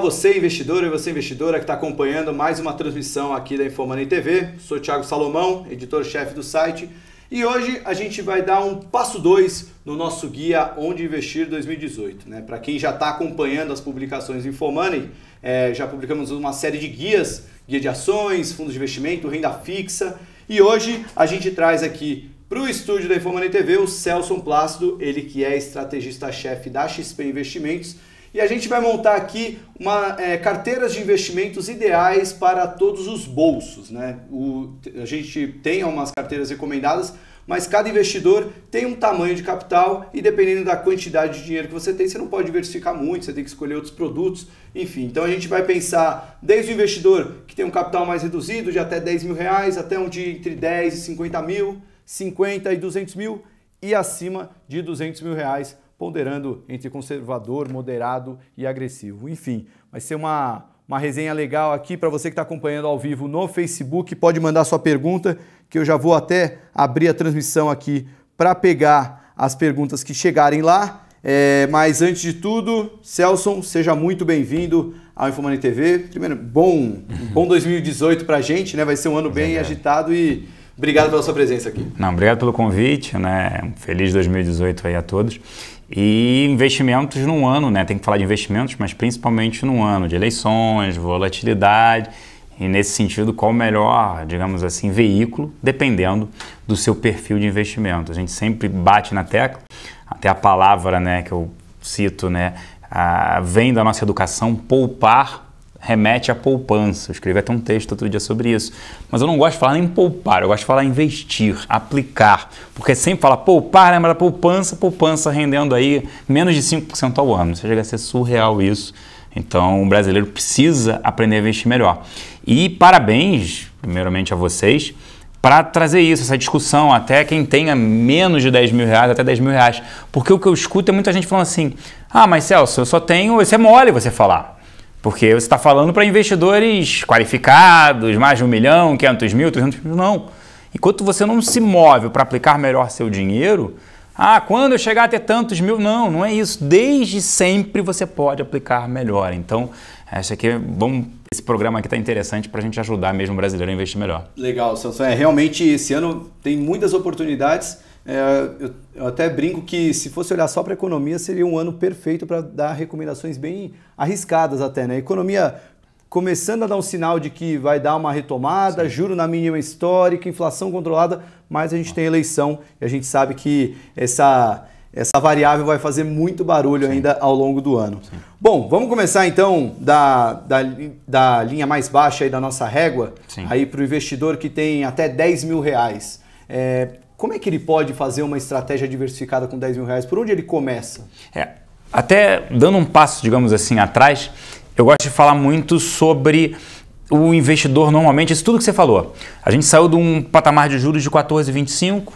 você investidor e você investidora que está acompanhando mais uma transmissão aqui da InfoMoney TV. Sou Thiago Salomão, editor-chefe do site, e hoje a gente vai dar um passo 2 no nosso guia Onde Investir 2018. Para quem já está acompanhando as publicações do InfoMoney, já publicamos uma série de guias, guia de ações, fundos de investimento, renda fixa, e hoje a gente traz aqui para o estúdio da InfoMoney TV o Celson Plácido, ele que é estrategista-chefe da XP Investimentos. E a gente vai montar aqui carteiras de investimentos ideais para todos os bolsos. A gente tem algumas carteiras recomendadas, mas cada investidor tem um tamanho de capital e dependendo da quantidade de dinheiro que você tem, você não pode diversificar muito, você tem que escolher outros produtos, enfim. Então a gente vai pensar desde o investidor que tem um capital mais reduzido, de até 10 mil reais, até um de entre 10 e 50 mil, 50 e 200 mil e acima de 200 mil reais, ponderando entre conservador, moderado e agressivo. Enfim, vai ser uma resenha legal aqui para você que está acompanhando ao vivo no Facebook. Pode mandar sua pergunta, que eu já vou até abrir a transmissão aqui para pegar as perguntas que chegarem lá. Mas antes de tudo, Celson, seja muito bem-vindo ao InfoMoney TV. Primeiro, bom 2018 para a gente, né? Vai ser um ano bem agitado e obrigado pela sua presença aqui. Não, obrigado pelo convite, né? Um feliz 2018 aí a todos. E investimentos num ano, né? Tem que falar de investimentos, mas principalmente num ano de eleições, volatilidade. E nesse sentido, qual o melhor, digamos assim, veículo, dependendo do seu perfil de investimento. A gente sempre bate na tecla, até a palavra, né, que eu cito, né, vem da nossa educação, poupar remete à poupança. Eu escrevi até um texto outro dia sobre isso. Mas eu não gosto de falar nem poupar, eu gosto de falar investir, aplicar. Porque sempre fala poupar, lembra da poupança, poupança rendendo aí menos de 5% ao ano. Isso chega a ser surreal isso. Então o brasileiro precisa aprender a investir melhor. E parabéns, primeiramente a vocês, para trazer isso, essa discussão, até quem tenha menos de 10 mil reais, até 10 mil reais. Porque o que eu escuto é muita gente falando assim, mas Celso, eu só tenho, isso é mole você falar. Porque você está falando para investidores qualificados, mais de 1 milhão, 500 mil, 300 mil, não. Enquanto você não se move para aplicar melhor seu dinheiro, quando eu chegar a ter tantos mil, não é isso. Desde sempre você pode aplicar melhor. Então, esse programa aqui está interessante para a gente ajudar mesmo o brasileiro a investir melhor. Legal, Celso. Realmente esse ano tem muitas oportunidades. Eu até brinco que se fosse olhar só para a economia, seria um ano perfeito para dar recomendações bem arriscadas até, né? A economia começando a dar um sinal de que vai dar uma retomada, sim, juro na mínima histórica, inflação controlada, mas a gente tem eleição e a gente sabe que essa variável vai fazer muito barulho, sim, ainda ao longo do ano. Sim. Bom, vamos começar então da linha mais baixa aí da nossa régua, sim, aí para o investidor que tem até 10 mil reais. Como é que ele pode fazer uma estratégia diversificada com 10 mil reais? Por onde ele começa? Até dando um passo, digamos assim, atrás, eu gosto de falar muito sobre o investidor normalmente, isso tudo que você falou. A gente saiu de um patamar de juros de 14,25%,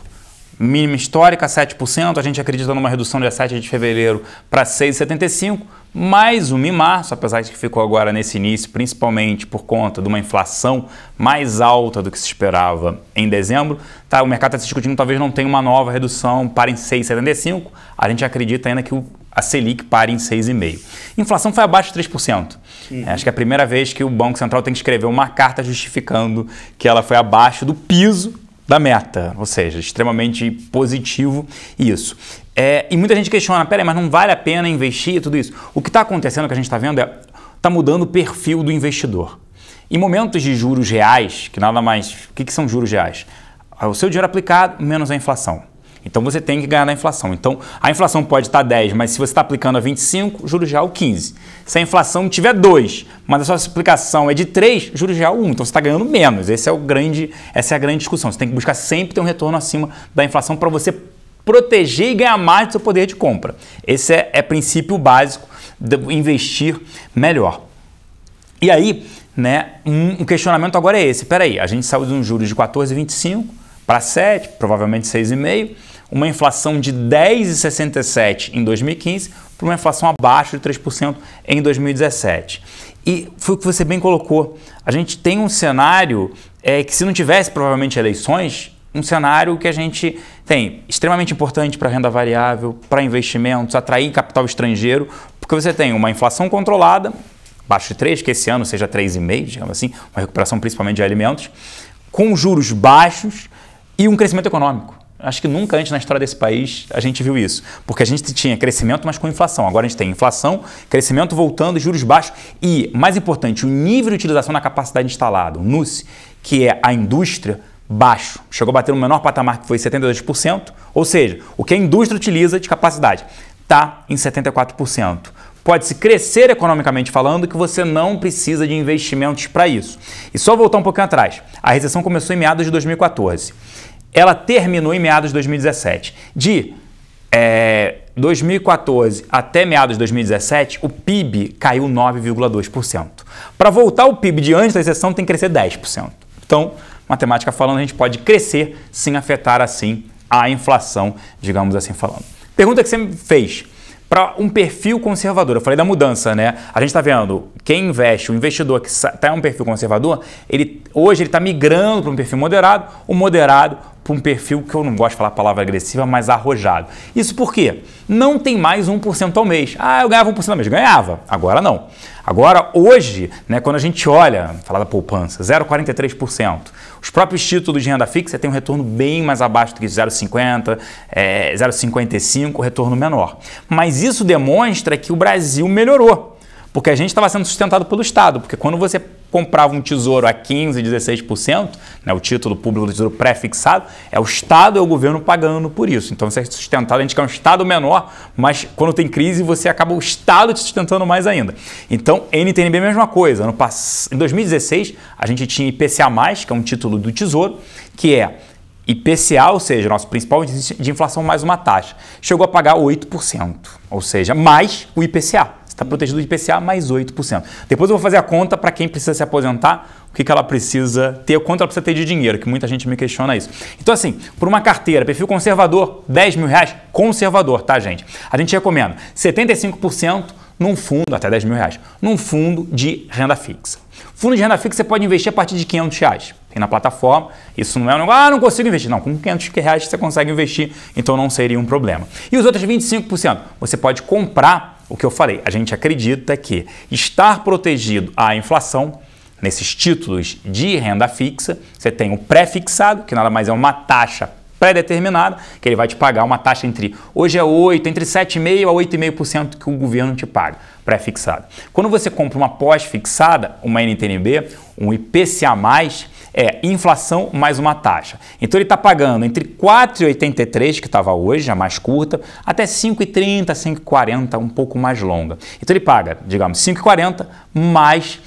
mínima histórica, 7%, a gente acredita numa redução de 7 de fevereiro para 6,75%, mais uma em março, apesar de que ficou agora nesse início, principalmente por conta de uma inflação mais alta do que se esperava em dezembro. O mercado está se discutindo, talvez não tenha uma nova redução, para em 6,75%, a gente acredita ainda que a Selic pare em 6,5%. Inflação foi abaixo de 3%. Acho que é a primeira vez que o Banco Central tem que escrever uma carta justificando que ela foi abaixo do piso da meta, ou seja, extremamente positivo isso. E muita gente questiona, peraí, mas não vale a pena investir tudo isso? O que está acontecendo, que a gente está vendo, está mudando o perfil do investidor. Em momentos de juros reais, que nada mais, o que são juros reais? O seu dinheiro aplicado menos a inflação. Então você tem que ganhar na inflação. Então a inflação pode estar 10, mas se você está aplicando a 25, juros real 15. Se a inflação tiver 2, mas a sua aplicação é de 3, juros real 1. Então você está ganhando menos. Essa é a grande discussão. Você tem que buscar sempre ter um retorno acima da inflação para você proteger e ganhar mais do seu poder de compra. Esse é princípio básico de investir melhor. E aí, um questionamento agora é esse. Peraí, a gente saiu de um juros de 14,25 para 7, provavelmente 6,5, uma inflação de 10,67 em 2015 para uma inflação abaixo de 3% em 2017. E foi o que você bem colocou. A gente tem um cenário que, se não tivesse provavelmente eleições, um cenário que a gente tem extremamente importante para renda variável, para investimentos, atrair capital estrangeiro, porque você tem uma inflação controlada, abaixo de 3, que esse ano seja 3,5, digamos assim, uma recuperação principalmente de alimentos, com juros baixos e um crescimento econômico. Acho que nunca antes na história desse país a gente viu isso, porque a gente tinha crescimento, mas com inflação. Agora a gente tem inflação, crescimento voltando, juros baixos e, mais importante, o nível de utilização na capacidade instalada, o NUS, que é a indústria, baixo. Chegou a bater no menor patamar que foi 72%, ou seja, o que a indústria utiliza de capacidade está em 74%. Pode-se crescer economicamente falando que você não precisa de investimentos para isso. E só voltar um pouquinho atrás, a recessão começou em meados de 2014. Ela terminou em meados de 2017. De 2014 até meados de 2017, o PIB caiu 9,2%. Para voltar o PIB de antes da recessão, tem que crescer 10%. Então, matemática falando, a gente pode crescer sem afetar assim a inflação, digamos assim falando. Pergunta que você me fez. Para um perfil conservador, eu falei da mudança, né? A gente está vendo, quem investe, o investidor que está em um perfil conservador, hoje ele está migrando para um perfil moderado, o moderado para um perfil que eu não gosto de falar a palavra agressiva, mas arrojado. Isso por quê? Não tem mais 1% ao mês. Ah, eu ganhava 1% ao mês. Ganhava. Agora não. Agora, hoje, né, quando a gente olha, falar da poupança, 0,43%. Os próprios títulos de renda fixa têm um retorno bem mais abaixo do que 0,50%, 0,55%, retorno menor. Mas isso demonstra que o Brasil melhorou, porque a gente estava sendo sustentado pelo Estado, porque quando você comprava um tesouro a 15%, 16%, né, o título público do tesouro pré-fixado, é o Estado e o governo pagando por isso. Então você é sustentado, a gente quer um Estado menor, mas quando tem crise você acaba o Estado te sustentando mais ainda. Então, NTNB é a mesma coisa. Em 2016, a gente tinha IPCA+, que é um título do tesouro, que é IPCA, ou seja, nosso principal índice de inflação mais uma taxa. Chegou a pagar 8%, ou seja, mais o IPCA. Está protegido do IPCA mais 8%. Depois eu vou fazer a conta para quem precisa se aposentar, o que ela precisa ter, quanto ela precisa ter de dinheiro, que muita gente me questiona isso. Então assim, por uma carteira, perfil conservador, R$10 mil, conservador, tá gente? A gente recomenda 75% num fundo, até R$10 mil, num fundo de renda fixa. Fundo de renda fixa você pode investir a partir de R$500. Tem na plataforma, isso não é um negócio, não consigo investir. Não, com R$500 você consegue investir, então não seria um problema. E os outros 25%, você pode comprar. O que eu falei, a gente acredita que estar protegido à inflação, nesses títulos de renda fixa, você tem o pré-fixado, que nada mais é uma taxa pré-determinada, que ele vai te pagar uma taxa hoje é 8%, entre 7,5% a 8,5% que o governo te paga, pré-fixado. Quando você compra uma pós-fixada, uma NTNB, um IPCA+, é inflação mais uma taxa. Então ele está pagando entre 4,83, que estava hoje, a mais curta, até 5,30, 5,40, um pouco mais longa. Então ele paga, digamos, 5,40 mais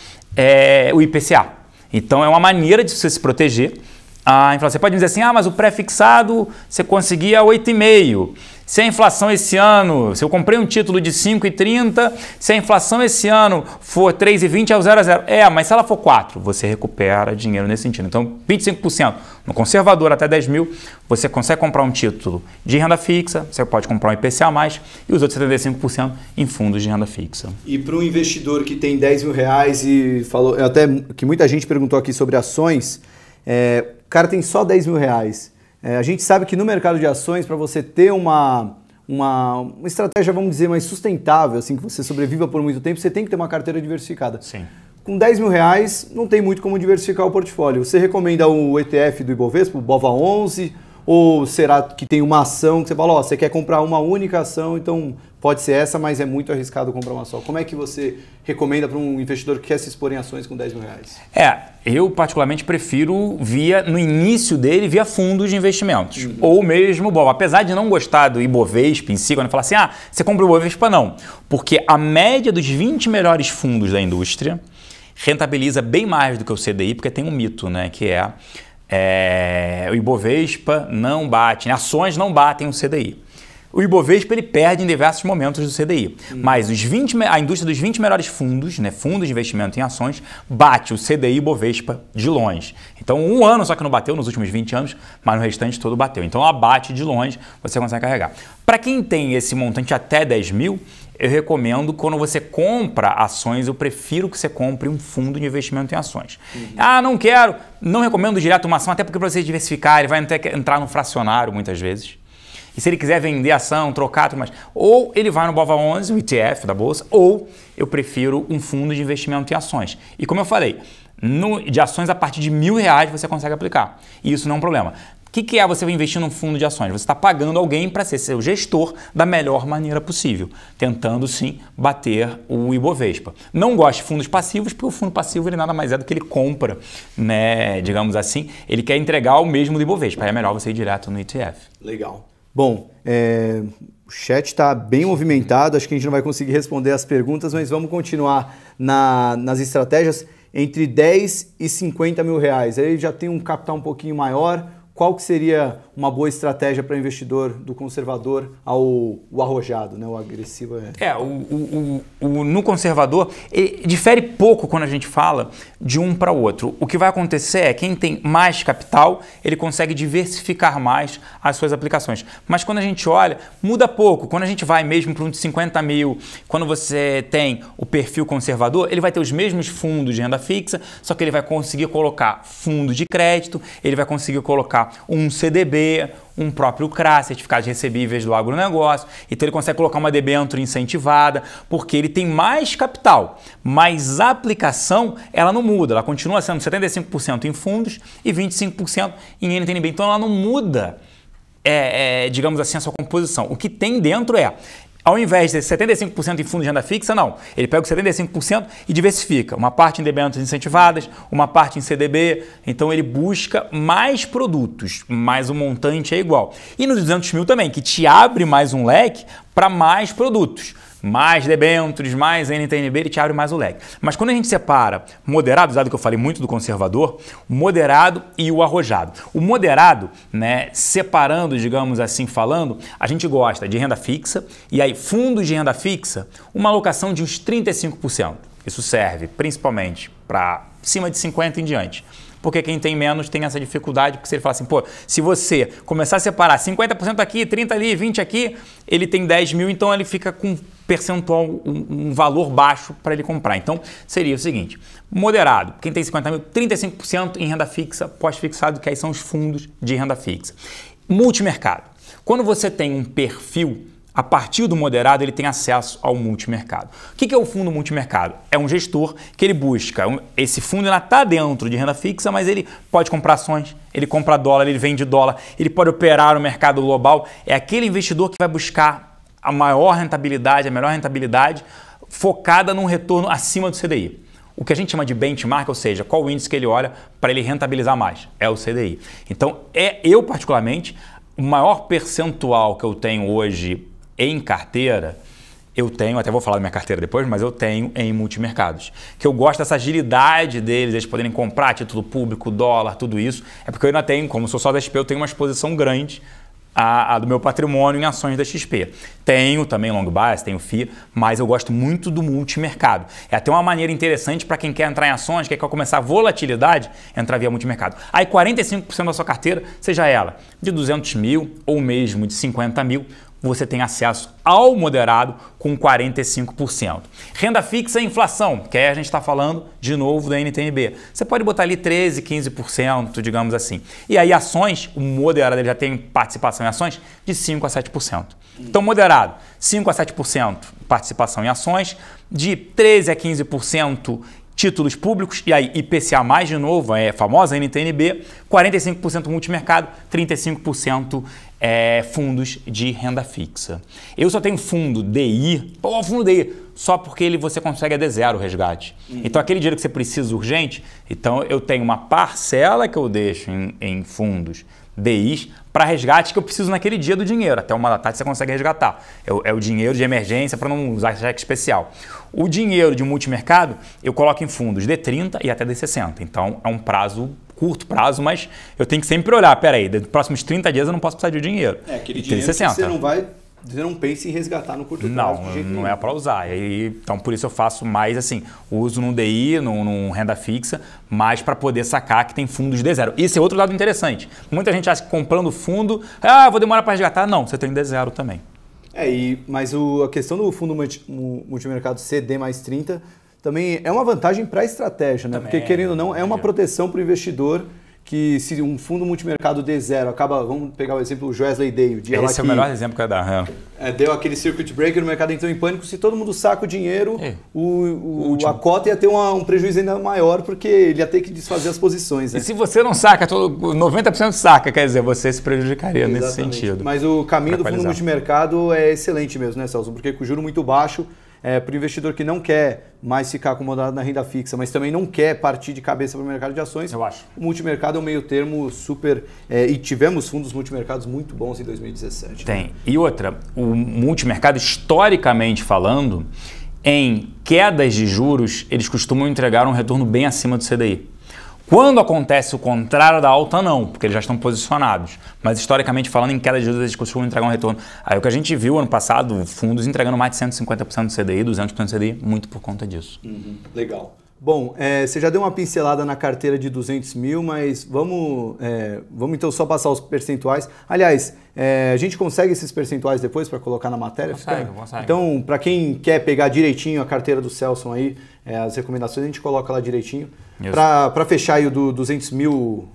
o IPCA. Então é uma maneira de você se proteger a inflação. Você pode dizer assim, mas o pré-fixado você conseguia 8,5%. Se a inflação esse ano, se eu comprei um título de 5,30, se a inflação esse ano for 3,20 é o 0 a 0. Mas se ela for 4, você recupera dinheiro nesse sentido. Então, 25% no conservador até 10 mil, você consegue comprar um título de renda fixa, você pode comprar um IPCA+, e os outros 75% em fundos de renda fixa. E para um investidor que tem R$10 mil e falou, até que muita gente perguntou aqui sobre ações, o cara tem só R$10 mil. A gente sabe que no mercado de ações, para você ter uma estratégia, vamos dizer, mais sustentável, assim, que você sobreviva por muito tempo, você tem que ter uma carteira diversificada. Sim. Com R$10 mil, não tem muito como diversificar o portfólio. Você recomenda o ETF do Ibovespa, o BOVA11, ou será que tem uma ação que você fala, você quer comprar uma única ação, então pode ser essa, mas é muito arriscado comprar uma só. Como é que você recomenda para um investidor que quer se expor em ações com R$10 mil? Eu particularmente prefiro no início dele, via fundos de investimentos. Ou mesmo, apesar de não gostar do Ibovespa em si, quando fala assim, você compra o Ibovespa, não. Porque a média dos 20 melhores fundos da indústria rentabiliza bem mais do que o CDI, porque tem um mito, né, que o Ibovespa não bate, ações não batem o CDI. O Ibovespa ele perde em diversos momentos do CDI, mas a indústria dos 20 melhores fundos, né, fundos de investimento em ações, bate o CDI Ibovespa de longe. Então, um ano só que não bateu nos últimos 20 anos, mas no restante todo bateu. Então, ela bate de longe, você consegue carregar. Para quem tem esse montante até 10 mil, eu recomendo, quando você compra ações, eu prefiro que você compre um fundo de investimento em ações. Não recomendo direto uma ação, até porque para você diversificar, ele vai entrar no fracionário muitas vezes. E se ele quiser vender ação, trocar, tudo mais, ou ele vai no BOVA11, o ETF da Bolsa, ou eu prefiro um fundo de investimento em ações. E como eu falei, de ações a partir de R$1.000 você consegue aplicar. E isso não é um problema. O que é você investir num fundo de ações? Você está pagando alguém para ser seu gestor da melhor maneira possível, tentando sim bater o Ibovespa. Não gosto de fundos passivos, porque o fundo passivo ele nada mais é do que ele compra, né? Digamos assim, ele quer entregar o mesmo do Ibovespa. Aí é melhor você ir direto no ETF. Legal. Bom, o chat está bem movimentado, acho que a gente não vai conseguir responder as perguntas, mas vamos continuar nas estratégias entre 10 e 50 mil reais. Aí já tem um capital um pouquinho maior. Qual que seria uma boa estratégia para investidor do conservador ao arrojado, né? O agressivo no conservador, difere pouco quando a gente fala de um para o outro. O que vai acontecer é quem tem mais capital, ele consegue diversificar mais as suas aplicações. Mas quando a gente olha, muda pouco. Quando a gente vai mesmo para um de 50 mil, quando você tem o perfil conservador, ele vai ter os mesmos fundos de renda fixa, só que ele vai conseguir colocar fundo de crédito, ele vai conseguir colocar um CDB, um próprio CRA, certificados recebíveis do agronegócio. Então ele consegue colocar uma debênture incentivada, porque ele tem mais capital, mas a aplicação ela não muda, ela continua sendo 75% em fundos e 25% em NTNB. Então ela não muda, digamos assim, a sua composição. O que tem dentro ao invés de 75% em fundos de renda fixa, não. Ele pega os 75% e diversifica. Uma parte em debêntures incentivadas, uma parte em CDB. Então ele busca mais produtos, mas o montante é igual. E nos 200 mil também, que te abre mais um leque para mais produtos. Mais debêntures, mais NTNB, ele te abre mais o leque. Mas quando a gente separa moderado, dado que eu falei muito do conservador, o moderado e o arrojado. O moderado, né, separando, digamos assim, falando, a gente gosta de renda fixa e aí fundos de renda fixa, uma alocação de uns 35%. Isso serve principalmente para cima de 50% em diante. Porque quem tem menos tem essa dificuldade, porque se ele fala assim, se você começar a separar 50% aqui, 30% ali, 20% aqui, ele tem 10 mil, então ele fica com percentual, um valor baixo para ele comprar. Então, seria o seguinte, moderado, quem tem 50 mil, 35% em renda fixa, pós-fixado, que aí são os fundos de renda fixa. Multimercado. Quando você tem um perfil, a partir do moderado, ele tem acesso ao multimercado. O que é o fundo multimercado? É um gestor que ele busca. Esse fundo está dentro de renda fixa, mas ele pode comprar ações, ele compra dólar, ele vende dólar, ele pode operar no mercado global. É aquele investidor que vai buscar a maior rentabilidade, a melhor rentabilidade, focada num retorno acima do CDI. O que a gente chama de benchmark, ou seja, qual o índice que ele olha para ele rentabilizar mais? É o CDI. Então, eu particularmente, o maior percentual que eu tenho hoje em carteira, eu tenho, até vou falar da minha carteira depois, mas eu tenho em multimercados. Que eu gosto dessa agilidade deles, eles poderem comprar título público, dólar, tudo isso. É porque eu ainda tenho, como sou só da XP, eu tenho uma exposição grande do meu patrimônio em ações da XP. Tenho também long bias, tenho FIA, mas eu gosto muito do multimercado. É até uma maneira interessante para quem quer entrar em ações, quer começar a volatilidade, entrar via multimercado. Aí 45% da sua carteira, seja ela de 200 mil ou mesmo de 50 mil, você tem acesso ao moderado com 45%. Renda fixa e inflação, que aí a gente está falando de novo da NTNB. Você pode botar ali 13%, 15%, digamos assim. E aí ações, o moderado ele já tem participação em ações de 5% a 7%. Então moderado, 5% a 7% participação em ações, de 13% a 15% títulos públicos, e aí IPCA mais de novo, é a famosa NTNB, 45% multimercado, 35% fundos de renda fixa. Eu só tenho fundo DI, fundo DI, só porque você consegue D0 o resgate. Então aquele dinheiro que você precisa urgente, então eu tenho uma parcela que eu deixo em fundos DIs para resgate que eu preciso naquele dia do dinheiro. Até 1 da tarde você consegue resgatar. É o dinheiro de emergência para não usar cheque especial. O dinheiro de multimercado eu coloco em fundos D30 e até D60. Então é um curto prazo, mas eu tenho que sempre olhar, peraí, nos próximos 30 dias eu não posso precisar de dinheiro. Aquele dinheiro que você não pensa em resgatar no curto prazo. Não é para usar. Então, por isso eu faço mais assim, uso num DI, num renda fixa, mais para poder sacar que tem fundos D0. Isso é outro lado interessante. Muita gente acha que comprando fundo, vou demorar para resgatar. Não, você tem D0 também. Mas a questão do fundo multimercado CD mais 30 também é uma vantagem para a estratégia, né? Porque, querendo ou não, é uma proteção para o investidor que se um fundo multimercado D0 acaba, vamos pegar o exemplo do Wesley Day, o dia lá esse é o melhor exemplo que eu ia dar. Deu aquele circuit breaker, o mercado entrou em pânico, se todo mundo saca o dinheiro, a cota ia ter um prejuízo ainda maior, porque ele ia ter que desfazer as posições. Né? E se você não saca, 90% saca, quer dizer, você se prejudicaria. Exatamente. Nesse sentido. Mas o caminho do fundo multimercado é excelente mesmo, né, Celso? Porque com o juro muito baixo, para o investidor que não quer mais ficar acomodado na renda fixa, mas também não quer partir de cabeça para o mercado de ações, eu acho. O multimercado é um meio termo super... e tivemos fundos multimercados muito bons em 2017. Tem. Né? E outra, o multimercado, historicamente falando, em quedas de juros, eles costumam entregar um retorno bem acima do CDI. Quando acontece o contrário da alta, não, porque eles já estão posicionados. Mas, historicamente falando, em queda de juros, eles costumam entregar um retorno. Aí o que a gente viu ano passado, fundos entregando mais de 150% do CDI, 200% do CDI, muito por conta disso. Legal. Bom, você já deu uma pincelada na carteira de 200 mil, mas vamos então só passar os percentuais. Aliás, a gente consegue esses percentuais depois para colocar na matéria? Consegue. Então, para quem quer pegar direitinho a carteira do Celso aí, as recomendações, a gente coloca lá direitinho. Para fechar aí o do 200 mil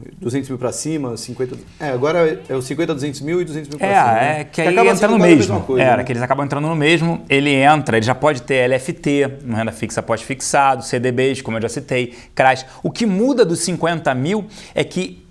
para cima, 50... agora é o 50, 200 mil e 200 mil para cima. Que aí entra no mesmo. Que eles acabam entrando no mesmo. Ele já pode ter LFT, no renda fixa pós-fixado, CDBs, como eu já citei, CRAs. O que muda dos 50 mil é que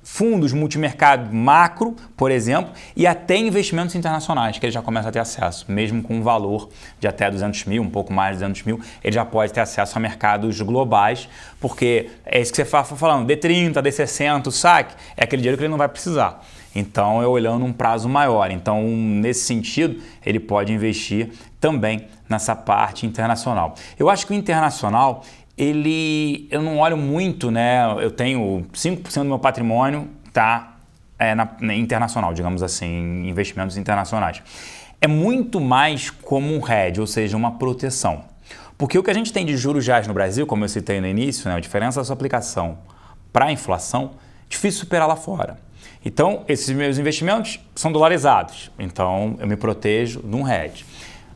fundos multimercado macro, por exemplo, e até investimentos internacionais, que ele já começa a ter acesso, mesmo com um valor de até 200 mil, um pouco mais de 200 mil, ele já pode ter acesso a mercados globais, porque é isso que você está falando, D30, D60, o saque, é aquele dinheiro que ele não vai precisar. Então, é olhando um prazo maior. Então, nesse sentido, ele pode investir também nessa parte internacional. Eu acho que o internacional... eu não olho muito, né? Eu tenho 5% do meu patrimônio na internacional, digamos assim, em investimentos internacionais. É muito mais como um hedge, ou seja, uma proteção. Porque o que a gente tem de juros reais no Brasil, como eu citei no início, né, a diferença da sua aplicação para a inflação, difícil superar lá fora. Então, esses meus investimentos são dolarizados. Então, eu me protejo de um hedge.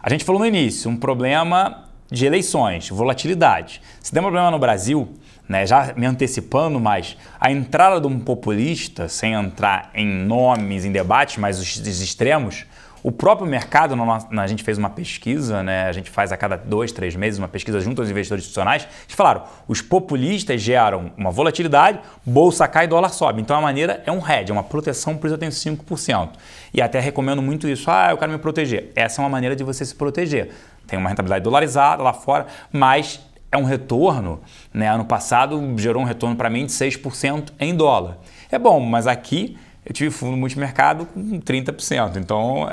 A gente falou no início, um problema de eleições, volatilidade. Se der um problema no Brasil, né, já me antecipando mais, a entrada de um populista, sem entrar em nomes, em debates, mas os extremos, o próprio mercado, a gente fez uma pesquisa, né, a gente faz a cada 2, 3 meses uma pesquisa junto aos investidores institucionais, eles falaram, os populistas geram uma volatilidade, bolsa cai e dólar sobe. Então a maneira é um hedge, é uma proteção, por isso eu tenho 5%. E até recomendo muito isso, eu quero me proteger. Essa é uma maneira de você se proteger. Tem uma rentabilidade dolarizada lá fora, mas é um retorno, né? Ano passado gerou um retorno para mim de 6% em dólar. É bom, mas aqui eu tive fundo multimercado com 30%, então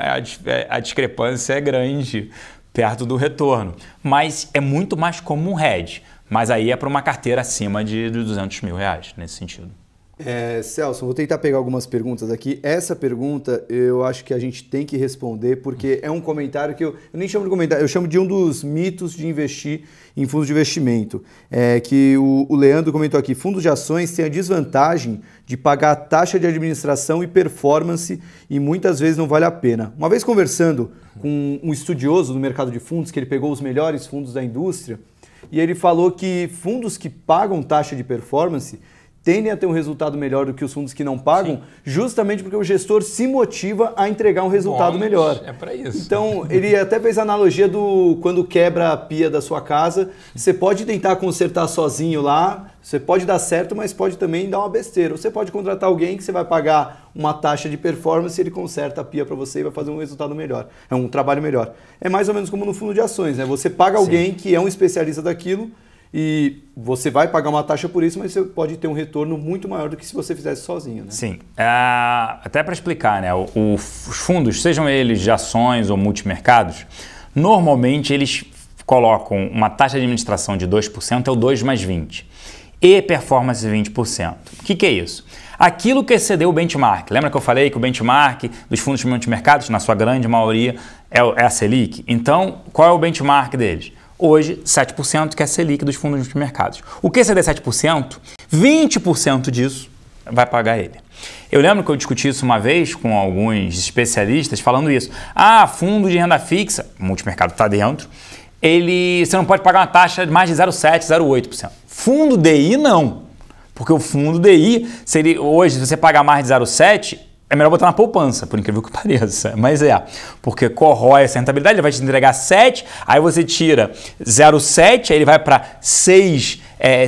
a discrepância é grande perto do retorno. Mas é muito mais como um hedge, mas aí é para uma carteira acima de 200 mil reais, nesse sentido. Celso, vou tentar pegar algumas perguntas aqui. Essa pergunta eu acho que a gente tem que responder porque é um comentário que eu nem chamo de comentário, eu chamo de um dos mitos de investir em fundos de investimento. Que o Leandro comentou aqui, fundos de ações têm a desvantagem de pagar taxa de administração e performance e muitas vezes não vale a pena. Uma vez conversando com um estudioso do mercado de fundos, que ele pegou os melhores fundos da indústria, e ele falou que fundos que pagam taxa de performance tendem a ter um resultado melhor do que os fundos que não pagam, justamente porque o gestor se motiva a entregar um resultado melhor. É para isso. Então, ele até fez a analogia do quando quebra a pia da sua casa, você pode tentar consertar sozinho lá, você pode dar certo, mas pode também dar uma besteira. Ou você pode contratar alguém que você vai pagar uma taxa de performance e ele conserta a pia para você e vai fazer um resultado melhor, um trabalho melhor. É mais ou menos como no fundo de ações, né? Você paga alguém que é um especialista daquilo, e você vai pagar uma taxa por isso, mas você pode ter um retorno muito maior do que se você fizesse sozinho. Né? Sim. Até para explicar, né? Os fundos, sejam eles de ações ou multimercados, normalmente eles colocam uma taxa de administração de 2%, é o 2 mais 20. E performance 20%. O que é isso? Aquilo que excedeu o benchmark. Lembra que eu falei que o benchmark dos fundos de multimercados, na sua grande maioria, é a Selic? Então, qual é o benchmark deles? Hoje, 7%, que é a Selic dos fundos de mercados. O que exceder 7%, 20% disso vai pagar ele. Eu lembro que eu discuti isso uma vez com alguns especialistas falando isso. Fundo de renda fixa, o multimercado está dentro, você não pode pagar uma taxa de mais de 0,7%, 0,8%. Fundo DI, não. Porque o fundo DI, hoje, se você pagar mais de 0,7, é melhor botar na poupança, por incrível que pareça. Mas porque corrói essa rentabilidade, ele vai te entregar 7, aí você tira 0,7, aí ele vai para 6,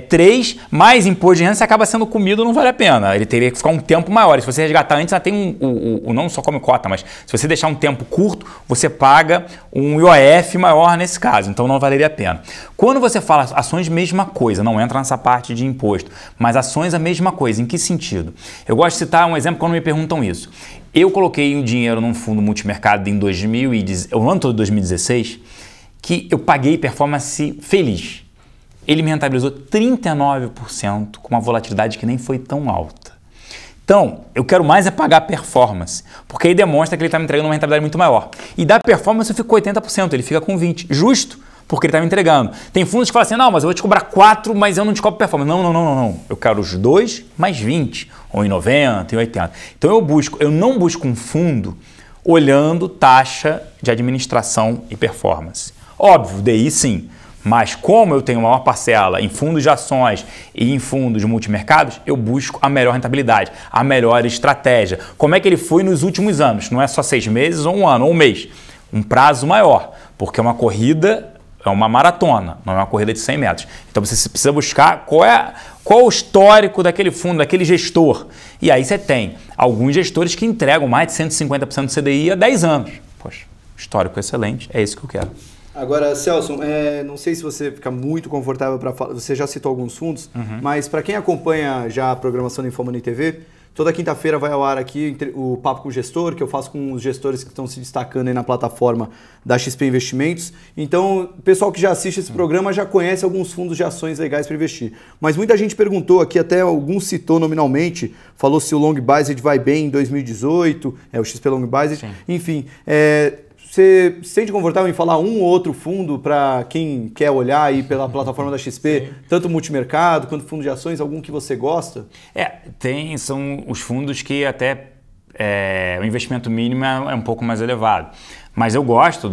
3, mais imposto de renda, você acaba sendo comido, não vale a pena. Ele teria que ficar um tempo maior. E se você resgatar antes, já tem não só come cota, mas se você deixar um tempo curto, você paga um IOF maior nesse caso. Então não valeria a pena. Quando você fala ações, mesma coisa, não entra nessa parte de imposto, mas ações a mesma coisa. Em que sentido? Eu gosto de citar um exemplo quando me perguntam isso. Eu coloquei o dinheiro num fundo multimercado no ano todo de 2016, que eu paguei performance feliz. Ele me rentabilizou 39% com uma volatilidade que nem foi tão alta. Então, eu quero mais é pagar performance, porque aí demonstra que ele está me entregando uma rentabilidade muito maior. E da performance eu fico com 80%, ele fica com 20%. Justo, porque ele está me entregando. Tem fundos que falam assim, não, mas eu vou te cobrar 4, mas eu não te cobro performance. Não. Eu quero os 2 mais 20, ou em 90, em 80. Então eu não busco um fundo olhando taxa de administração e performance. Óbvio, DI sim. Mas como eu tenho maior parcela em fundos de ações e em fundos de multimercados, eu busco a melhor rentabilidade, a melhor estratégia. Como é que ele foi nos últimos anos? Não é só 6 meses ou um ano ou um mês. Um prazo maior, porque uma corrida é uma maratona, não é uma corrida de 100 metros. Então você precisa buscar qual o histórico daquele fundo, daquele gestor. E aí você tem alguns gestores que entregam mais de 150% do CDI há 10 anos. Poxa, histórico excelente, é isso que eu quero. Agora, Celso, não sei se você fica muito confortável para falar, você já citou alguns fundos, mas para quem acompanha já a programação da InfoMoney TV, toda quinta-feira vai ao ar aqui o Papo com o Gestor, que eu faço com os gestores que estão se destacando aí na plataforma da XP Investimentos. Então, o pessoal que já assiste esse programa já conhece alguns fundos de ações legais para investir. Mas muita gente perguntou aqui, até alguns citou nominalmente, falou se o Long Biased vai bem em 2018, o XP Long Biased, enfim. Você se sente confortável em falar um ou outro fundo para quem quer olhar aí pela plataforma da XP, tanto multimercado quanto fundo de ações, algum que você gosta? São os fundos que até o investimento mínimo é um pouco mais elevado. Mas eu gosto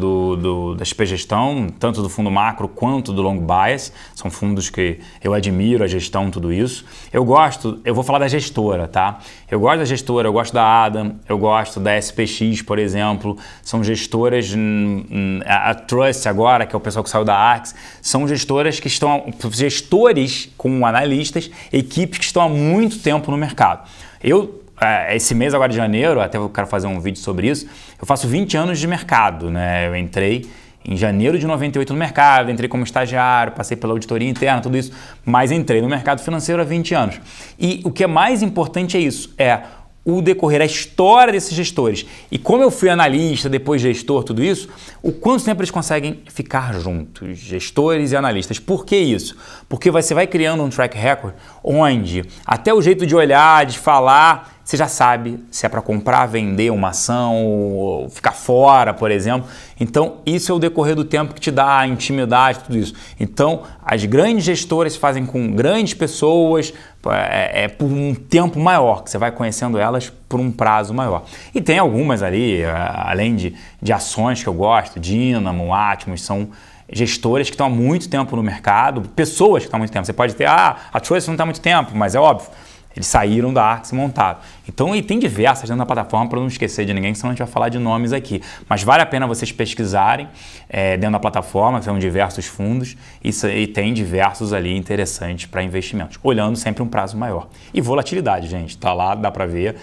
da XP Gestão, tanto do fundo macro quanto do long bias. São fundos que eu admiro, a gestão, tudo isso. Eu vou falar da gestora, tá? Eu gosto da gestora, eu gosto da Adam, eu gosto da SPX, por exemplo. São gestoras, a Trust agora, que é o pessoal que saiu da Arx, são gestores com analistas, equipes que estão há muito tempo no mercado. Esse mês agora de janeiro, até eu quero fazer um vídeo sobre isso, eu faço 20 anos de mercado, né? Eu entrei em janeiro de 98 no mercado, entrei como estagiário, passei pela auditoria interna, tudo isso, mas entrei no mercado financeiro há 20 anos. E o que é mais importante é isso, o decorrer, a história desses gestores. E como eu fui analista, depois gestor, tudo isso, o quanto tempo eles conseguem ficar juntos, gestores e analistas. Por que isso? Porque você vai criando um track record onde até o jeito de olhar, de falar, você já sabe se é para comprar, vender uma ação, ou ficar fora, por exemplo. Então, isso é o decorrer do tempo que te dá a intimidade, tudo isso. Então, as grandes gestoras fazem com grandes pessoas, por um tempo maior, que você vai conhecendo elas por um prazo maior. E tem algumas ali, além de ações que eu gosto, Dynamo, Atmos, são gestores que estão há muito tempo no mercado, pessoas que estão há muito tempo. Você pode ter, a Trust não está há muito tempo, mas é óbvio. Eles saíram da Arx e montaram. Então, e tem diversas dentro da plataforma, para não esquecer de ninguém, senão a gente vai falar de nomes aqui. Mas vale a pena vocês pesquisarem dentro da plataforma, são diversos fundos e tem diversos ali interessantes para investimentos, olhando sempre um prazo maior. E volatilidade, gente, tá lá, dá para ver,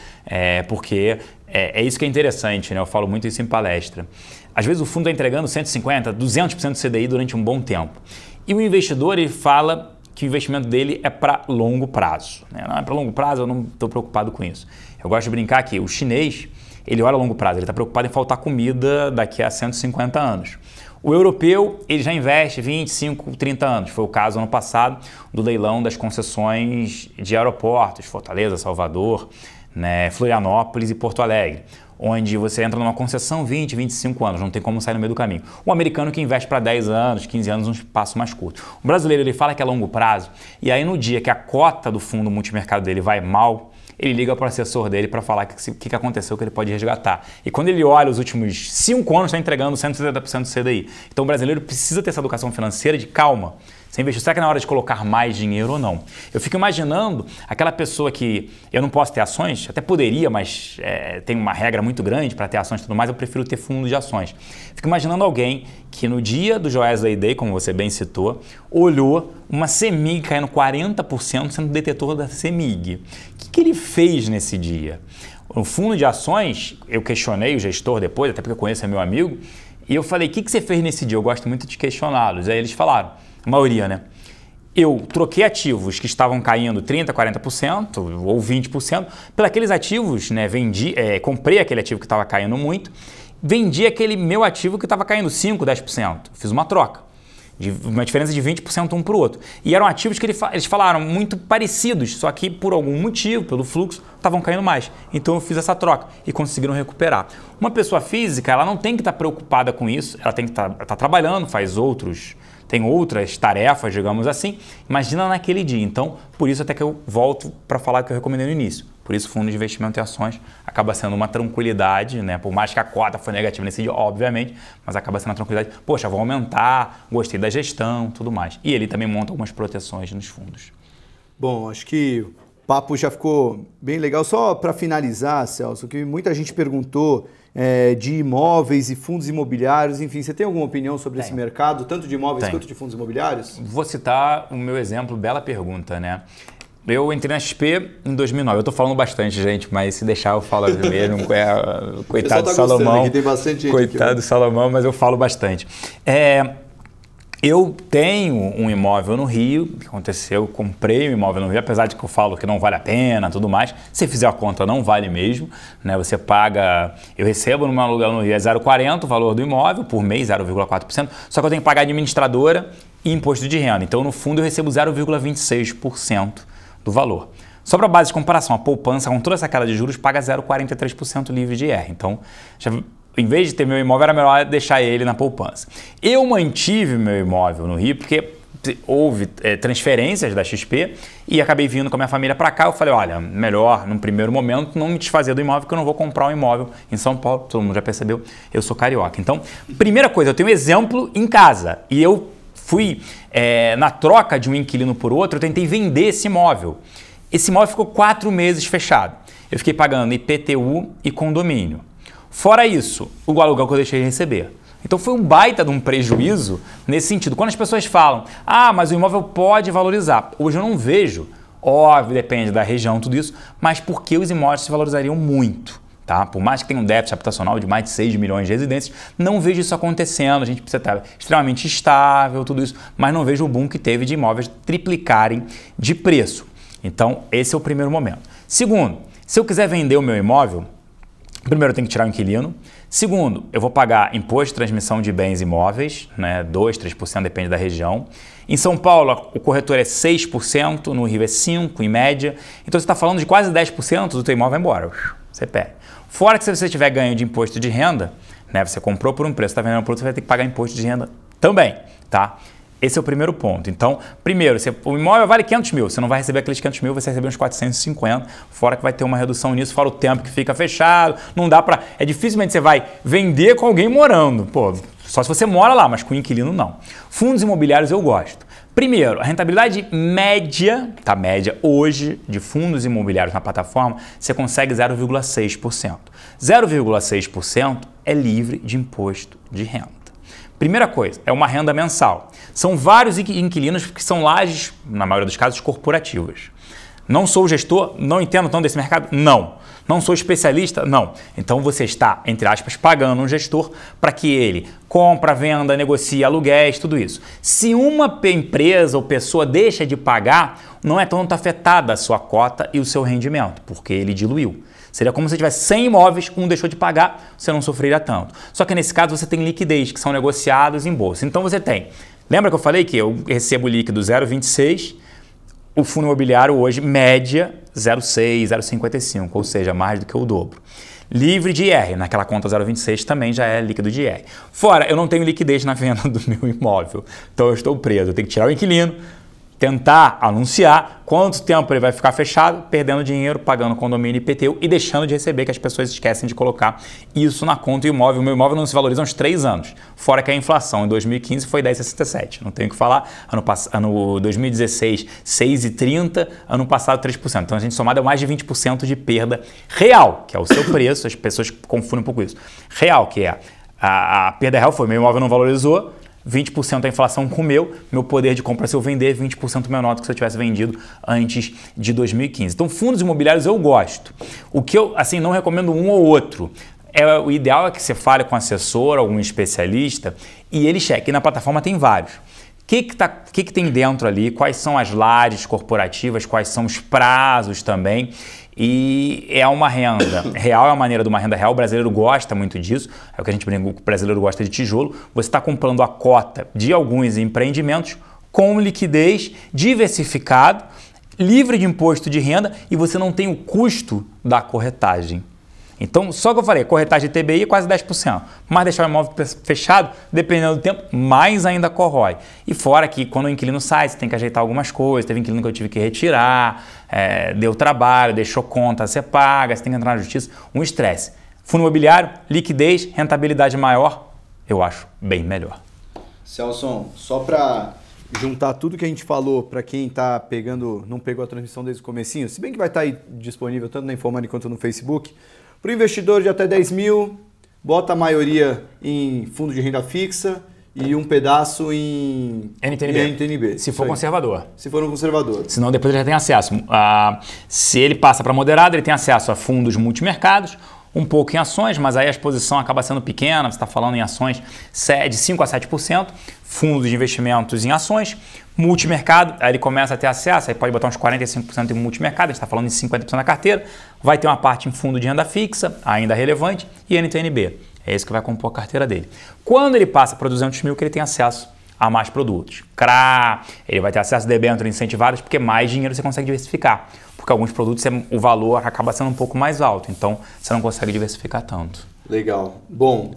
porque é isso que é interessante, né? Eu falo muito isso em palestra. Às vezes o fundo está entregando 150%, 200% do CDI durante um bom tempo. E o investidor, ele fala que o investimento dele é para longo prazo. Né? Não é para longo prazo, eu não estou preocupado com isso. Eu gosto de brincar que o chinês, ele olha a longo prazo, ele está preocupado em faltar comida daqui a 150 anos. O europeu, ele já investe 25, 30 anos. Foi o caso ano passado do leilão das concessões de aeroportos, Fortaleza, Salvador, né, Florianópolis e Porto Alegre, onde você entra numa concessão 20, 25 anos, não tem como sair no meio do caminho. O americano que investe para 10 anos, 15 anos, um espaço mais curto. O brasileiro, ele fala que é longo prazo, e aí no dia que a cota do fundo multimercado dele vai mal, ele liga para o assessor dele para falar o que aconteceu, que ele pode resgatar. E quando ele olha os últimos 5 anos, está entregando 170% do CDI. Então o brasileiro precisa ter essa educação financeira de calma. Você investiu, será que é na hora de colocar mais dinheiro ou não? Eu fico imaginando aquela pessoa que eu não posso ter ações, até poderia, mas tem uma regra muito grande para ter ações e tudo mais, eu prefiro ter fundo de ações. Fico imaginando alguém que no dia do Joesley Day, como você bem citou, olhou uma CEMIG caindo 40% sendo detetor da CEMIG. O que ele fez nesse dia? No fundo de ações, eu questionei o gestor depois, até porque eu conheço, é meu amigo, e eu falei, o que você fez nesse dia? Eu gosto muito de questioná-los. Aí eles falaram, a maioria, né? Eu troquei ativos que estavam caindo 30%, 40% ou 20% por aqueles ativos, né? Comprei aquele ativo que estava caindo muito, vendi aquele meu ativo que estava caindo 5%, 10%. Fiz uma troca. Uma diferença de 20% um para o outro. E eram ativos que eles falaram muito parecidos, só que por algum motivo, pelo fluxo, estavam caindo mais. Então eu fiz essa troca e conseguiram recuperar. Uma pessoa física, ela não tem que estar preocupada com isso, ela tem que estar trabalhando, tem outras tarefas, digamos assim. Imagina naquele dia. Então, por isso até que eu volto para falar que eu recomendei no início. Por isso, fundo de investimento em ações acaba sendo uma tranquilidade, né? Por mais que a cota foi negativa nesse dia, obviamente, mas acaba sendo uma tranquilidade. Poxa, vou aumentar, gostei da gestão, tudo mais. E ele também monta algumas proteções nos fundos. Bom, acho que o papo já ficou bem legal. Só para finalizar, Celso, que muita gente perguntou de imóveis e fundos imobiliários. Enfim, você tem alguma opinião sobre esse mercado, tanto de imóveis quanto de fundos imobiliários? Vou citar o meu exemplo, bela pergunta, né? Eu entrei na XP em 2009. Eu tô falando bastante, gente, mas se deixar eu falo mesmo. Coitado do Salomão. Aqui, tem bastante gente coitado do Salomão, mas eu falo bastante. Eu tenho um imóvel no Rio, que aconteceu, eu comprei um imóvel no Rio, apesar de que eu falo que não vale a pena, tudo mais. Se fizer a conta, não vale mesmo, né? Você paga, eu recebo no meu aluguel no Rio, é 0,40 o valor do imóvel, por mês 0,4%, só que eu tenho que pagar administradora e imposto de renda. Então, no fundo, eu recebo 0,26% do valor. Só para base de comparação, a poupança com toda essa queda de juros paga 0,43% livre de IR. Então, em vez de ter meu imóvel, era melhor deixar ele na poupança. Eu mantive meu imóvel no Rio porque houve transferências da XP e acabei vindo com a minha família para cá. Eu falei, olha, melhor, num primeiro momento, não me desfazer do imóvel, porque eu não vou comprar um imóvel em São Paulo. Todo mundo já percebeu, eu sou carioca. Então, primeira coisa, eu tenho um exemplo em casa e eu fui, na troca de um inquilino por outro, eu tentei vender esse imóvel. Esse imóvel ficou 4 meses fechado. Eu fiquei pagando IPTU e condomínio. Fora isso, o aluguel que eu deixei de receber. Então foi um baita de um prejuízo nesse sentido. Quando as pessoas falam, mas o imóvel pode valorizar. Hoje eu não vejo, óbvio, depende da região, tudo isso, mas porque os imóveis se valorizariam muito. Tá? Por mais que tenha um déficit habitacional de mais de 6 milhões de residências, não vejo isso acontecendo. A gente precisa estar extremamente estável, tudo isso, mas não vejo o boom que teve de imóveis triplicarem de preço. Então, esse é o primeiro momento. Segundo, se eu quiser vender o meu imóvel, primeiro eu tenho que tirar o inquilino. Segundo, eu vou pagar imposto de transmissão de bens imóveis, né? 2%, 3%, depende da região. Em São Paulo, o corretor é 6%, no Rio é 5%, em média. Então, você está falando de quase 10% do teu imóvel vai embora. Você perde. Fora que se você tiver ganho de imposto de renda, né? Você comprou por um preço, está vendendo por outro, você vai ter que pagar imposto de renda também, tá? Esse é o primeiro ponto. Então, primeiro, o imóvel vale 500 mil, você não vai receber aqueles 500 mil, você vai receber uns 450, fora que vai ter uma redução nisso, fora o tempo que fica fechado, não dá para... dificilmente você vai vender com alguém morando, pô, só se você mora lá, mas com inquilino não. Fundos imobiliários eu gosto. Primeiro, a rentabilidade média, tá, média hoje, de fundos imobiliários na plataforma, você consegue 0,6%. 0,6% é livre de imposto de renda. Primeira coisa, é uma renda mensal. São vários inquilinos que são lajes, na maioria dos casos, corporativas. Não sou gestor, não entendo tanto desse mercado? Não. Não sou especialista? Não. Então você está, entre aspas, pagando um gestor para que ele compra, venda, negocie aluguéis, tudo isso. Se uma empresa ou pessoa deixa de pagar, não é tanto afetada a sua cota e o seu rendimento, porque ele diluiu. Seria como se tivesse 100 imóveis, um deixou de pagar, você não sofreria tanto. Só que nesse caso você tem liquidez, que são negociados em bolsa. Então você tem, lembra que eu falei que eu recebo líquido 0,26, o fundo imobiliário hoje, média, 0,6, 0,55, ou seja, mais do que o dobro. Livre de IR, naquela conta 0,26 também já é líquido de IR. Fora, eu não tenho liquidez na venda do meu imóvel, então eu estou preso, eu tenho que tirar o inquilino, tentar anunciar quanto tempo ele vai ficar fechado, perdendo dinheiro, pagando condomínio e IPTU e deixando de receber, que as pessoas esquecem de colocar isso na conta do imóvel. O meu imóvel não se valoriza há uns 3 anos, fora que a inflação em 2015 foi 10,67, não tenho o que falar. Ano 2016, 6,30, ano passado 3%. Então a gente somado é mais de 20% de perda real, que é o seu preço, as pessoas confundem um pouco isso. Real, que é a perda real foi, meu imóvel não valorizou, 20% da inflação comeu, meu poder de compra se eu vender 20% menor do que se eu tivesse vendido antes de 2015. Então, fundos imobiliários eu gosto. O que eu, assim, não recomendo um ou outro. O ideal é que você fale com um assessor, algum especialista, e ele cheque. E na plataforma tem vários. O que tem dentro ali? Quais são as lajes corporativas? Quais são os prazos também? E é uma renda real, é a maneira de uma renda real. O brasileiro gosta muito disso. É o que a gente brinca, o brasileiro gosta de tijolo. Você está comprando a cota de alguns empreendimentos com liquidez, diversificado, livre de imposto de renda e você não tem o custo da corretagem. Então, só que eu falei, corretagem de TBI é quase 10%, mas deixar o imóvel fechado, dependendo do tempo, mais ainda corrói. E fora que quando o inquilino sai, você tem que ajeitar algumas coisas, teve inquilino que eu tive que retirar, deu trabalho, deixou conta, você paga, você tem que entrar na justiça, um estresse. Fundo imobiliário, liquidez, rentabilidade maior, eu acho bem melhor. Celson, só para juntar tudo que a gente falou para quem está pegando, não pegou a transmissão desde o comecinho, se bem que vai estar aí disponível tanto na Infomani quanto no Facebook. Para o investidor de até 10 mil, bota a maioria em fundo de renda fixa e um pedaço em NTNB. Se for conservador. Se for um conservador. Senão depois ele já tem acesso. Se ele passa para moderado, ele tem acesso a fundos multimercados, um pouco em ações, mas aí a exposição acaba sendo pequena, você está falando em ações de 5% a 7%, fundos de investimentos em ações, multimercado, aí ele começa a ter acesso, aí pode botar uns 45% em multimercado, a gente está falando em 50% da carteira, vai ter uma parte em fundo de renda fixa, ainda relevante, e NTNB. É isso que vai compor a carteira dele. Quando ele passa para 200 mil, que ele tem acesso a mais produtos. CRA, ele vai ter acesso a debêntures incentivadas, porque mais dinheiro você consegue diversificar. Porque alguns produtos o valor acaba sendo um pouco mais alto, então você não consegue diversificar tanto. Legal. Bom,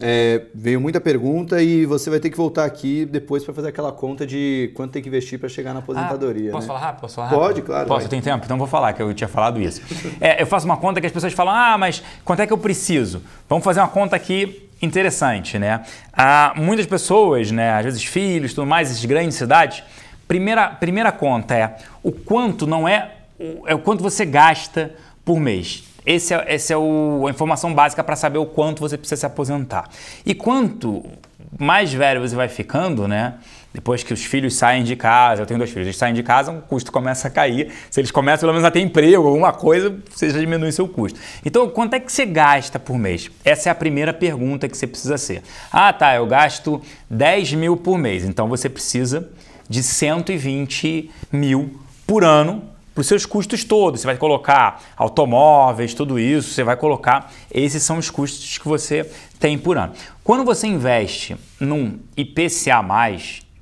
veio muita pergunta e você vai ter que voltar aqui depois para fazer aquela conta de quanto tem que investir para chegar na aposentadoria. Posso falar rápido? Pode, claro. Posso, tem tempo? Então vou falar, que eu tinha falado isso. Eu faço uma conta que as pessoas falam, mas quanto é que eu preciso? Vamos fazer uma conta aqui interessante, né? Muitas pessoas, né, às vezes filhos, tudo mais, essas grandes cidades, primeira conta é o quanto não é o quanto você gasta por mês. Essa é a informação básica para saber o quanto você precisa se aposentar. E quanto mais velho você vai ficando, né? Depois que os filhos saem de casa, eu tenho 2 filhos, eles saem de casa, o custo começa a cair. Se eles começam pelo menos a ter emprego, alguma coisa, você já diminui seu custo. Então, quanto é que você gasta por mês? Essa é a primeira pergunta que você precisa ser. Eu gasto 10 mil por mês. Então, você precisa de 120 mil por ano para os seus custos todos. Você vai colocar automóveis, tudo isso, você vai colocar, esses são os custos que você tem por ano. Quando você investe num IPCA+,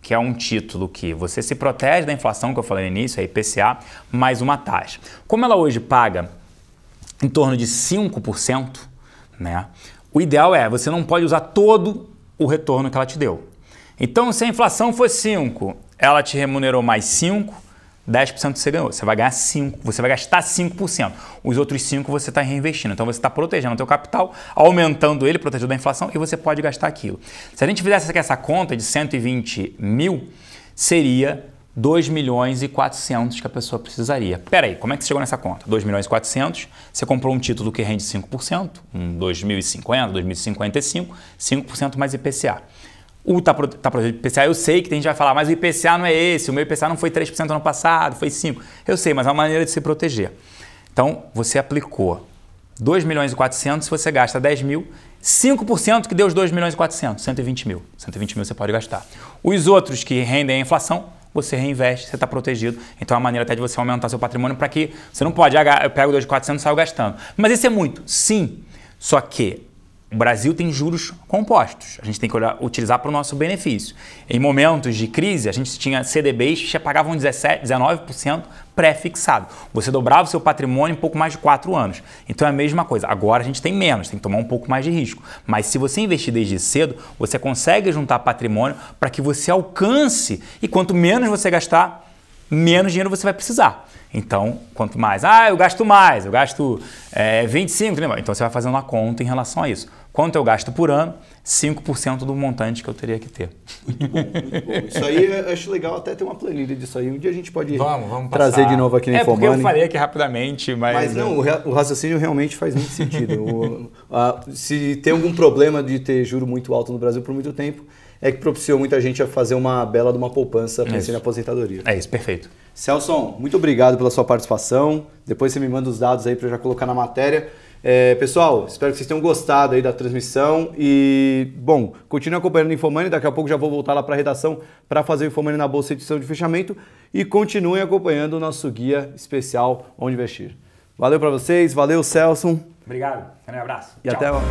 que é um título que você se protege da inflação, que eu falei no início, é IPCA, mais uma taxa. Como ela hoje paga em torno de 5%, né, o ideal você não pode usar todo o retorno que ela te deu. Então, se a inflação for 5%, ela te remunerou mais 5%, 10% você ganhou, você vai ganhar 5%, você vai gastar 5%. Os outros 5% você está reinvestindo. Então você está protegendo o teu capital, aumentando ele, protegendo da inflação e você pode gastar aquilo. Se a gente fizesse essa conta de 120 mil, seria 2 milhões e 400 que a pessoa precisaria. Pera aí, como é que você chegou nessa conta? 2 milhões e 400, você comprou um título que rende 5%, um 2050, 2055, 5% mais IPCA. Tá protegido do IPCA, eu sei que tem gente que vai falar, mas o IPCA não é esse, o meu IPCA não foi 3% no ano passado, foi 5%. Eu sei, mas é uma maneira de se proteger. Então, você aplicou 2 milhões e 400, se você gasta 10 mil, 5% que deu os 2 milhões e 400, 120 mil. 120 mil você pode gastar. Os outros que rendem a inflação, você reinveste, você está protegido. Então, é uma maneira até de você aumentar seu patrimônio para que você não pode, eu pego 2 de 400 e saio gastando. Mas isso é muito, sim, só que o Brasil tem juros compostos, a gente tem que utilizar para o nosso benefício. Em momentos de crise, a gente tinha CDBs que já pagavam 17%, 19% pré-fixado. Você dobrava o seu patrimônio em pouco mais de 4 anos. Então é a mesma coisa. Agora a gente tem menos, tem que tomar um pouco mais de risco. Mas se você investir desde cedo, você consegue juntar patrimônio para que você alcance. E quanto menos você gastar, menos dinheiro você vai precisar. Então, quanto mais, eu gasto 25, entendeu? Então você vai fazendo uma conta em relação a isso. Quanto eu gasto por ano? 5% do montante que eu teria que ter. Muito bom, muito bom. Isso aí eu acho legal até ter uma planilha disso aí. Um dia a gente pode vamos trazer passar de novo aqui na Infomoney. Porque eu falei aqui rapidamente, mas não, o raciocínio realmente faz muito sentido. Se tem algum problema de ter juro muito alto no Brasil por muito tempo, é que propiciou muita gente a fazer uma bela de uma poupança pensando em aposentadoria. É isso, perfeito. Celson, muito obrigado pela sua participação. Depois você me manda os dados aí para eu já colocar na matéria. Pessoal, espero que vocês tenham gostado aí da transmissão e, bom, continue acompanhando o Infomoney, daqui a pouco já vou voltar lá para a redação para fazer o Infomoney na Bolsa Edição de Fechamento e continuem acompanhando o nosso guia especial Onde Investir. Valeu para vocês, valeu Celson. Obrigado, um abraço. E até lá.